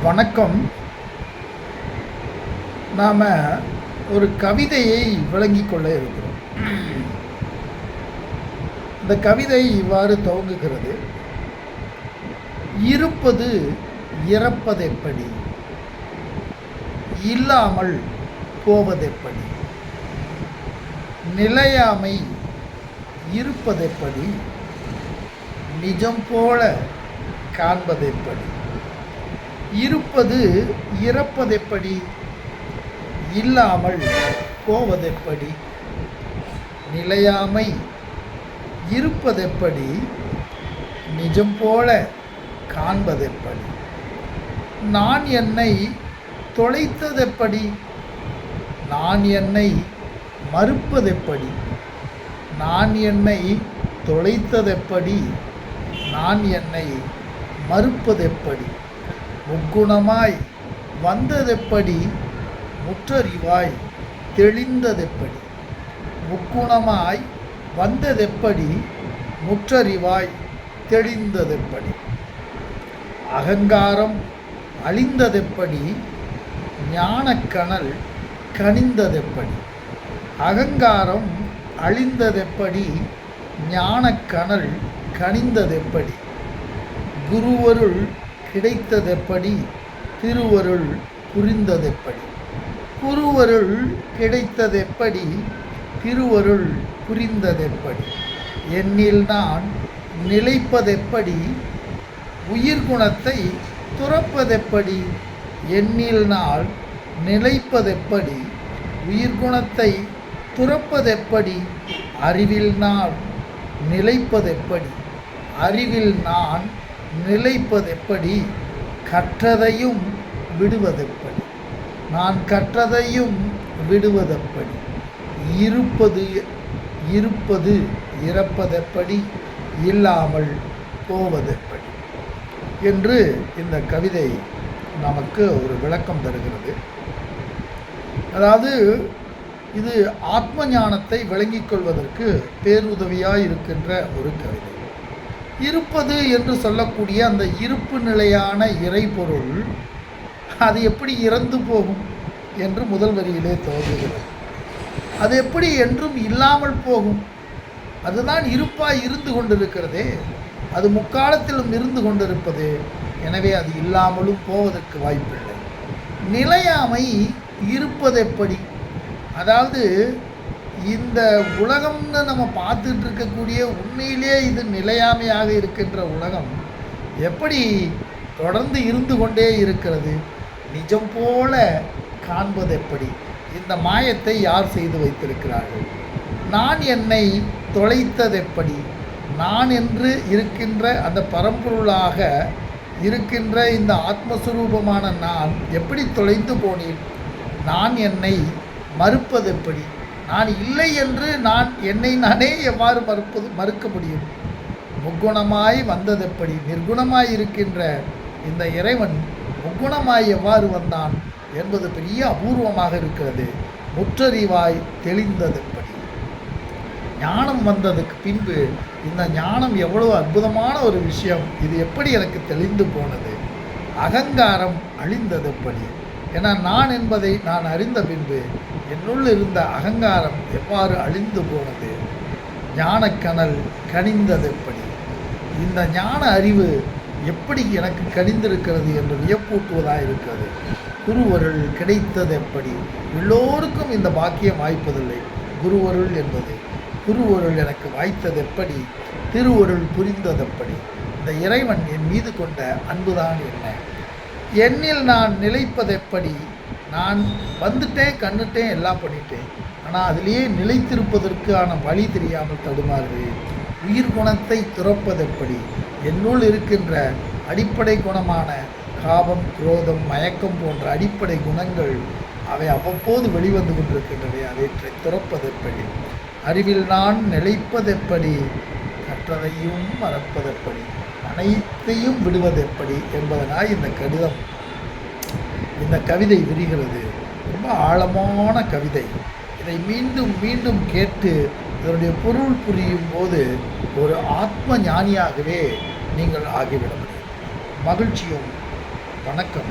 வணக்கம். நாம் ஒரு கவிதையை விளங்கிக் கொள்ள இருக்கிறோம். இந்த கவிதை இவ்வாறு துவங்குகிறது: இருப்பது இறப்பதெப்படி, இல்லாமல் போவதெப்படி, நிலையாமை இருப்பதெப்படி, நிஜம் போல காண்பதெப்படி. இருப்பது இறப்பதெப்படி, இல்லாமல் போவதெப்படி, நிலையாமை இருப்பதெப்படி, நிஜம் போல காண்பதெப்படி. நான் என்னை தொலைத்ததெப்படி, நான் என்னை மறுப்பதெப்படி. நான் என்னை தொலைத்ததெப்படி, நான் என்னை மறுப்பதெப்படி. முக்குணமாய் வந்ததெப்படி, முற்றறிவாய் தெளிந்ததெப்படி. முக்குணமாய் வந்ததெப்படி, முற்றறிவாய் தெளிந்ததெப்படி. அகங்காரம் அழிந்ததெப்படி, ஞானக்கனல் கனிந்ததெப்படி. அகங்காரம் அழிந்ததெப்படி, ஞானக்கனல் கனிந்ததெப்படி. குருவருள் கிடைத்ததெப்படி, திருவருள் புரிந்ததெப்படி. குருவருள் கிடைத்ததெப்படி, திருவருள் புரிந்ததெப்படி. என்னில் நான் நிலைப்பதெப்படி, உயிர்குணத்தை துறப்பதெப்படி. என்னில் நான் நிலைப்பதெப்படி, உயிர்குணத்தை துறப்பதெப்படி. அறிவில் நான் நிலைப்பதெப்படி, அறிவில் நான் நிலைப்பதெப்படி. கற்றதையும் விடுவதெப்படி, நான் கற்றதையும் விடுவதெப்படி. இருப்பது இறப்பதெப்படி, இல்லாமல் போவதெப்படி என்று இந்த கவிதை நமக்கு ஒரு விளக்கம் தருகிறது. அதாவது இது ஆத்ம ஞானத்தை விளங்கிக் கொள்வதற்கு பேருதவியாக இருக்கின்ற ஒரு கவிதை. இருப்பது என்று சொல்லக்கூடிய அந்த இருப்பு நிலையான இறைபொருள் அது எப்படி இறந்து போகும் என்று முதல் வரியிலே துவங்குகிறது. அது எப்படி என்றும் இல்லாமல் போகும்? அதுதான் இருப்பாய் இருந்து கொண்டிருக்கிறதே, அது முக்காலத்திலும் இருந்து கொண்டிருப்பது. எனவே அது இல்லாமலும் போவதற்கு வாய்ப்பில்லை. நிலையாமை இருப்பதெப்படி, அதாவது இந்த உலகம்னு நம்ம பார்த்துட்டு இருக்கக்கூடிய உண்மையிலே இது நிலையாமையாக இருக்கின்ற உலகம் எப்படி தொடர்ந்து இருந்து கொண்டே இருக்கிறது? நிஜம் போல காண்பதெப்படி? இந்த மாயத்தை யார் செய்து வைத்திருக்கிறார்கள்? நான் என்னை தொலைத்ததெப்படி? நான் என்று இருக்கின்ற அந்த பரம்பொருளாக இருக்கின்ற இந்த ஆத்மஸ்வரூபமான நான் எப்படி தொலைந்து போனேன்? நான் என்னை மறுப்பதெப்படி? நான் இல்லை என்று நான் என்னை நானே எவ்வாறு மறுக்க முடியும்? முக்குணமாய் வந்ததெப்படி? நிர்குணமாய் இருக்கின்ற இந்த இறைவன் முக்குணமாய் எவ்வாறு வந்தான் என்பது பெரிய அபூர்வமாக இருக்கிறது. முற்றறிவாய் தெளிந்ததெப்படி? ஞானம் வந்ததுக்கு பின்பு இந்த ஞானம் எவ்வளவு அற்புதமான ஒரு விஷயம், இது எப்படி எனக்கு தெளிந்து போனது? அகங்காரம் அழிந்ததெப்படி? ஏன்னா நான் என்பதை நான் அறிந்த பின்பு என்னுள் இருந்த அகங்காரம் எவ்வாறு அழிந்து போனது? ஞானக்கனல் கனிந்ததெப்படி? இந்த ஞான அறிவு எப்படி எனக்கு கனிந்திருக்கிறது என்று வியப்பூட்டுவதாக இருக்கிறது. குருவருள் கிடைத்ததெப்படி? எல்லோருக்கும் இந்த பாக்கியம் வாய்ப்பதில்லை. குருவருள் என்பது, குருவருள் எனக்கு வாய்த்ததெப்படி? திருவருள் புரிந்ததெப்படி? இந்த இறைவன் என் மீது கொண்ட அன்புதான் என்ன? என்னில் நான் நிலைப்பதெப்படி? நான் வந்துட்டேன், கண்டுட்டேன், எல்லாம் பண்ணிட்டேன், ஆனால் அதிலேயே நிலைத்திருப்பதற்கான வழி தெரியாமல் தடுமாறுகிறேன். உயிர் குணத்தை துறப்பதெப்படி? என்னுள் இருக்கின்ற அடிப்படை குணமான காபம், குரோதம், மயக்கம் போன்ற அடிப்படை குணங்கள் அவை அவ்வப்போது வெளிவந்து கொண்டிருக்கின்றன. அவற்றை துறப்பதெப்படி? அறிவில் நான் நிலைப்பதெப்படி? கற்றதையும் மறப்பதெப்படி? அனைத்தையும் விடுவதெப்படி என்பதனால் இந்த கவிதை விரிகிறது. ரொம்ப ஆழமான கவிதை. இதை மீண்டும் மீண்டும் கேட்டு இதனுடைய பொருள் புரியும் போது ஒரு ஆத்ம ஞானியாகவே நீங்கள் ஆகிவிட முடியும். மகிழ்ச்சியும் வணக்கம்.